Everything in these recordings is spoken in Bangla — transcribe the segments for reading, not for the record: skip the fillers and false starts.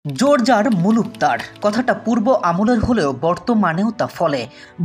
জোরজার মুলুক তার কথাটা পূর্ব আমলের হলেও বর্তমানেও তা ফলে।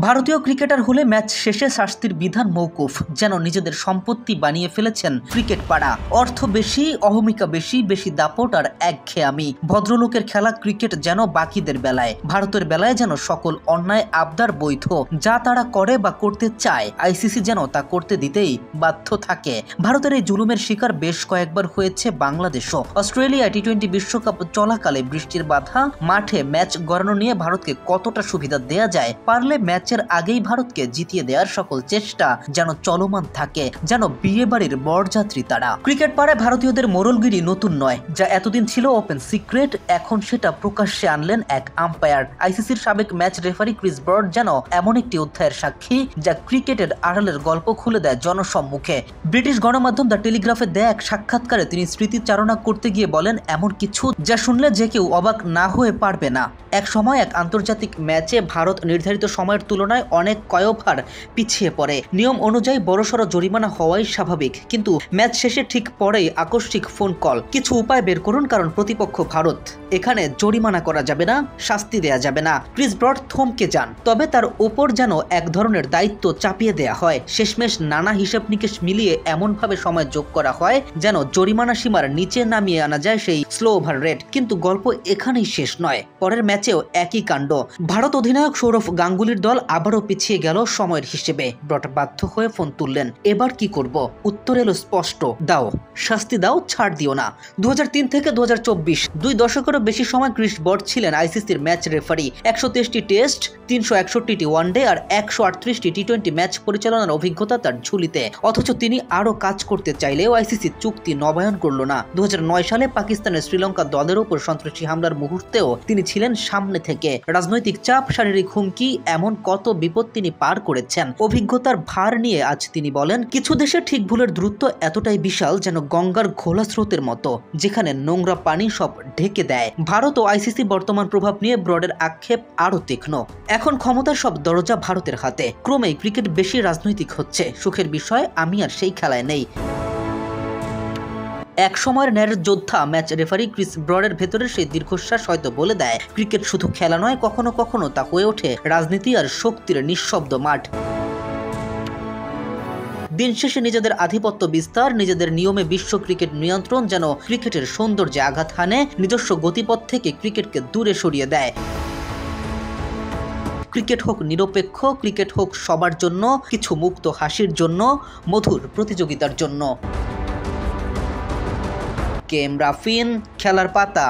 ভারতীয় ক্রিকেটার হলে ম্যাচ শেষে শাস্তির বিধান মৌকুফ, যেন নিজেদের সম্পত্তি বানিয়ে ফেলেছেন ক্রিকেট পাড়া। অর্থ বেশি, অহমিকা বেশি, বেশি দাপট আর একঘেয়ামি। ভদ্রলোকের খেলা ক্রিকেট যেন বাকিদের বেলায়, ভারতের বেলায় যেন সকল অন্যায় আবদার বৈধ। যা তারা করে বা করতে চায় আইসিসি যেন তা করতে দিতেই বাধ্য থাকে। ভারতের এই জুলুমের শিকার বেশ কয়েকবার হয়েছে বাংলাদেশও। অস্ট্রেলিয়া টি-20 বিশ্বকাপ চলাকালে বৃষ্টির বাধা মাঠে ম্যাচ গড়ানো নিয়ে ভারতকে কতটা সুবিধা দেয়া যায়, পারলে ম্যাচের আগেই ভারতকে জিতিয়ে দেওয়ার সকল চেষ্টা যেন চলমান থাকে, যেন বিয়ে বাড়ির বরযাত্রী তারা। ক্রিকেট পাড়ায় ভারতীয়দের মোরলগিরি নতুন নয়, যা এতদিন ছিল ওপেন সিক্রেট, এখন সেটা প্রকাশ্যে আনলেন এক আম্পায়ার। আইসিসির সাবেক ম্যাচ রেফারি ক্রিস ব্রড যেন এমন একটি অধ্যায়ের সাক্ষী, যা ক্রিকেটের আড়ালের গল্প খুলে দেয় জনসম্মুখে। ব্রিটিশ গণমাধ্যম দ্য টেলিগ্রাফে দেয়া এক সাক্ষাৎকারে তিনি স্মৃতিচারণা করতে গিয়ে বলেন এমন কিছু যা শুনলে যে কেউ অবাক না হয়ে পারবে না। এক সময় এক আন্তর্জাতিক ম্যাচে ভারত নির্ধারিত সময়ের তুলনায় অনেক কয়েকবার পিছিয়ে পড়ে। নিয়ম অনুযায়ী বড়সড় জরিমানা হওয়াই স্বাভাবিক, কিন্তু ম্যাচ শেষে ঠিক পরেই আকস্মিক ফোন কল, কিছু উপায় বের করুন কারণ প্রতিপক্ষ ভারত, এখানে জরিমানা করা যাবে না, শাস্তি দেয়া যাবে না। ক্রিস ব্রড থমকে যান, তবে তার ওপর যেন এক ধরনের দায়িত্ব চাপিয়ে দেয়া হয়। শেষমেশ নানা হিসেব নিকেশ মিলিয়ে এমনভাবে সময় যোগ করা হয় যেন জরিমানা সীমার নিচে নামিয়ে আনা যায় সেই স্লো ওভার রেট। কিন্তু গল্প এখানেই শেষ নয়, পরের ম্যাচেও একই কাণ্ড। ভারত অধিনায়ক সৌরভ গাঙ্গুলির দল আবারও পিছিয়ে গেল সময়ের হিসেবে। ব্রড বাধ্য হয়ে ফোন তুললেন, এবার কি করব? উত্তর এলো স্পষ্ট, দাও, শাস্তি দাও, ছাড় দিও না। 2003 থেকে 2024 দুই দশকেরও বেশি সময় ক্রিস ব্রড ছিলেন আইসিসির ম্যাচ রেফারি। 123টি টেস্ট, 361টি ওয়ানডে আর 138টি টি-20 ম্যাচ পরিচালনার অভিজ্ঞতা তার ঝুলিতে। অথচ তিনি আরও কাজ করতে চাইলেও আইসিসি চুক্তি নবায়ন করল না। 2009 সালে পাকিস্তানের শ্রীলঙ্কা দলের উপর সন্ত্রাসী হামলার মুহূর্তেও তিনি ছিলেন সামনে থেকে। রাজনৈতিক চাপ, শারীরিক হুমকি, এমন কত বিপদ তিনি পার করেছেন। অভিজ্ঞতার ভার নিয়ে আজ তিনি বলেন, কিছু দেশে ঠিক ভুলের দূরত্ব এতটাই বিশাল যেন গঙ্গার ঘোলা স্রোতের মতো, যেখানে নোংরা পানি সব ঢেকে দেয়। ভারত ও আইসিসি বর্তমান প্রভাব নিয়ে ব্রডের আক্ষেপ আরো তীক্ষ্ণ। এখন ক্ষমতার সব দরজা ভারতের হাতে। ক্রমেই ক্রিকেট বেশি রাজনৈতিক হচ্ছে। সুখের বিষয়, আমি আর সেই খেলায় নেই। এক সময়ের ন্যায়ের যোদ্ধা ম্যাচ রেফারি ক্রিস ব্রডের ভেতরে সেই দীর্ঘশ্বাস হয়তো বলে দেয়, ক্রিকেট শুধু খেলা নয়, কখনো কখনো তা হয়ে ওঠে রাজনীতি আর শক্তির নিঃশব্দ মাঠ। দিন শেষে নিজেদের আধিপত্য বিস্তার, নিজেদের নিয়মে বিশ্ব ক্রিকেট নিয়ন্ত্রণ যেন ক্রিকেটের সৌন্দর্যে আঘাত হানে, নিজস্ব গতিপথ থেকে ক্রিকেটকে দূরে সরিয়ে দেয়। ক্রিকেট হোক নিরপেক্ষ, ক্রিকেট হোক সবার জন্য, কিছু মুক্ত হাসির জন্য, মধুর প্রতিযোগিতার জন্য। কে এম রাফিন, খেলার পাতা।